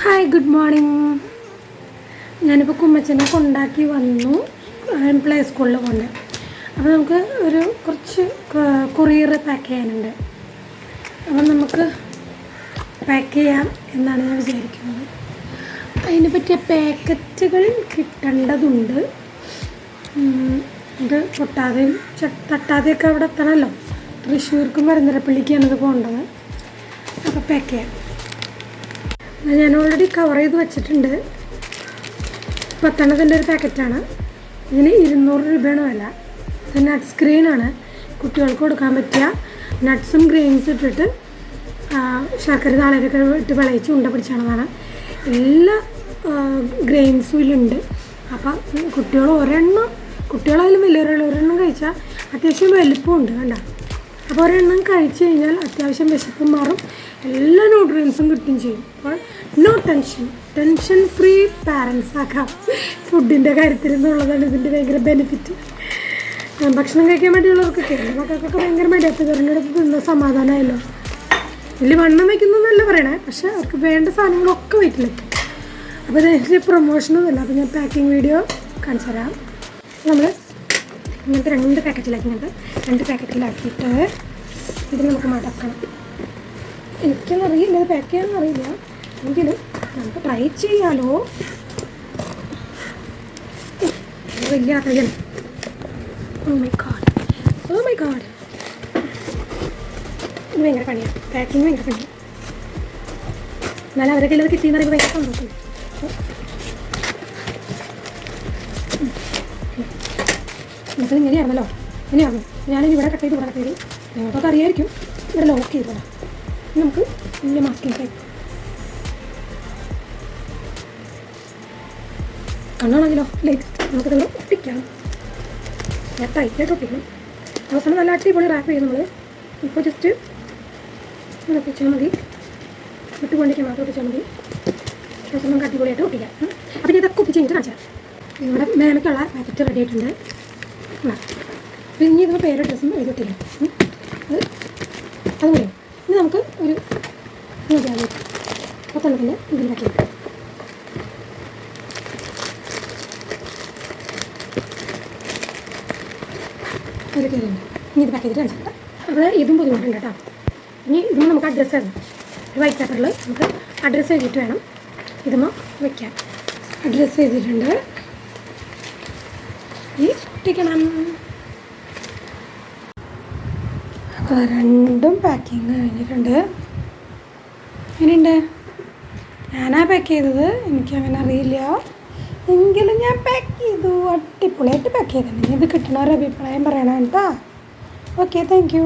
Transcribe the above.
Hi, good morning. ഞാനിപ്പോൾ കുമ്മച്ചനെ കൊണ്ടാക്കി വന്നു. പ്ലേ സ്കൂളിൽ കൊണ്ട്. അപ്പോൾ നമുക്ക് കുറച്ച് കൊറിയർ പാക്ക് ചെയ്യാനുണ്ട്. അപ്പം നമുക്ക് പാക്ക് ചെയ്യാം എന്നാണ് ഞാൻ വിചാരിക്കുന്നത്. അതിന് പറ്റിയ പാക്കറ്റുകൾ കിട്ടേണ്ടതുണ്ട്. ഇത് പൊട്ടാതെയും തട്ടാതെയൊക്കെ അവിടെ എത്തണമല്ലോ. തൃശ്ശൂർക്കും മരുന്നരപ്പള്ളിക്കാണ് ഇത് പോകേണ്ടത്. അപ്പോൾ പാക്ക് ചെയ്യാം. ഞാൻ ഓൾറെഡി കവർ ചെയ്ത് വെച്ചിട്ടുണ്ട്. 10 ഒരു പാക്കറ്റാണ്. ഇതിന് 200 രൂപയാണ് വില. ഇത് നട്ട്സ് ഗ്രെയിനാണ്. കുട്ടികൾക്ക് കൊടുക്കാൻ പറ്റിയ നട്ട്സും ഗ്രെയിൻസും ഇട്ടിട്ട് ശർക്കര താളയൊക്കെ ഇട്ട് വിളയിച്ച് ഉണ്ട പിടിച്ചാണതാണ്. എല്ലാ ഗ്രെയിൻസും ഇതിലുണ്ട്. അപ്പം കുട്ടികളായാലും ഒരെണ്ണം കഴിച്ചാൽ അത്യാവശ്യം വലുപ്പമുണ്ട് കണ്ട. അപ്പോൾ ഒരെണ്ണം കഴിച്ച് കഴിഞ്ഞാൽ അത്യാവശ്യം വിശപ്പും മാറും, എല്ലാ ന്യൂട്രിയൻസും കിട്ടുകയും ചെയ്യും. അപ്പോൾ നോ ടെൻഷൻ ഫ്രീ പാരൻസ് ആക്കാം ഫുഡിൻ്റെ കാര്യത്തിൽ എന്നുള്ളതാണ് ഇതിൻ്റെ ഭയങ്കര ബെനിഫിറ്റ്. ഭക്ഷണം കഴിക്കാൻ വേണ്ടിയുള്ളവർക്കൊക്കെ മക്കൾക്കൊക്കെ ഭയങ്കര മടിയപ്പോൾ തിരഞ്ഞെടുത്ത് തിന്ന സമാധാനമായല്ലോ. വലിയ വണ്ണം വയ്ക്കുന്നതല്ല പറയണേ, പക്ഷേ അവർക്ക് വേണ്ട സാധനങ്ങളൊക്കെ വീട്ടിലെത്തും. അപ്പോൾ ഇതിൻ്റെ പ്രൊമോഷനൊന്നുമില്ല. അപ്പോൾ ഞാൻ പാക്കിംഗ് വീഡിയോ കാണിച്ചു തരാം. നമ്മൾ ഇങ്ങനത്തെ 2 പാക്കറ്റിലാക്കിയിട്ട് ഇത് നമുക്ക് മടക്കണം. എനിക്കൊന്നറിയില്ല, ഇത് പാക്ക് ചെയ്യാനൊന്നറിയില്ല. എങ്കിലും നമുക്ക് ട്രൈ ചെയ്യാലോ. വലിയ അറിയാം. ഓ മൈ ഗാഡ് ഇത് ഭയങ്കര പണിയാണ്. പാക്കിങ് ഭയങ്കര പണിയാണ്. എന്നാലും അവരൊക്കെ ഉള്ളത് കിട്ടിയെന്ന് പറയുമ്പോൾ ഭയങ്കര സന്തോഷം. നമുക്ക് ഇങ്ങനെയാണല്ലോ. ഞാനിനി ഇവിടെ കട്ട് ചെയ്ത് നിങ്ങൾക്കൊക്കെ അറിയായിരിക്കും. ഇവിടെ ലോക്ക് ചെയ്തോളാം. നമുക്ക് വലിയ മാസ്കിങ് ടൈപ്പ് കണ്ണാണെങ്കിലോ ലൈറ്റ് നമുക്കിത് ഒട്ടിക്കാം. ഞാൻ ടൈറ്റായിട്ട് ഒട്ടിക്കണം. അവസാനം നല്ല അടിപൊളി റാപ്പ് ചെയ്യും നമ്മൾ. ഇപ്പോൾ ജസ്റ്റ് ഒട്ടിച്ചാൽ മതി. വിട്ടുകൊണ്ടിരിക്കാൻ മാത്രം ഒട്ടിച്ചാൽ മതി. ശേഷം നമുക്ക് അടിപൊളിയായിട്ട് ഒട്ടിക്കാം. അപ്പം ഇതൊക്കെ ഒപ്പിച്ച് കഴിഞ്ഞിട്ട് കാണിച്ചാൽ നിങ്ങളുടെ മേമയ്ക്കുള്ള പാക്കറ്റ് റെഡി ആയിട്ടുണ്ട്. പിന്നെ ഇതിൻ്റെ പേര് ഡ്രസ്സും എഴുതിയിട്ടില്ല. അതുപോലെ ഇനി നമുക്ക് ഒരു 10 ഇതിലാക്കി വെക്കാം. അതിൽ കയറിയുണ്ട്. ഇനി ഇത് പാക്ക് ചെയ്തിട്ട് കാണിച്ചിട്ട് അപ്പോൾ ഇതും ബുദ്ധിമുട്ടുണ്ട് കേട്ടോ. ഇനി ഇതും നമുക്ക് അഡ്രസ്സ് തരണം. ഒരു വൈറ്റ് പേപ്പറിൽ നമുക്ക് അഡ്രസ്സ് എഴുതിയിട്ട് വേണം ഇതുമ്പോൾ വയ്ക്കാൻ. അഡ്രസ്സ് എഴുതിയിട്ടുണ്ട്. ഈ ഒട്ടിക്കണം. അപ്പോൾ 2 പാക്കിങ് കഴിഞ്ഞിട്ടുണ്ട്. എങ്ങനെയുണ്ട്? ഞാനാ പാക്ക് ചെയ്തത്, എനിക്കങ്ങനെ അറിയില്ല. എങ്കിലും ഞാൻ പാക്ക് ചെയ്തു. അടിപൊളിയായിട്ട് പാക്ക് ചെയ്തിട്ടുണ്ട്. ഇത് കിട്ടണ ഒരു അഭിപ്രായം പറയണം കേട്ടോ. Okay, thank you.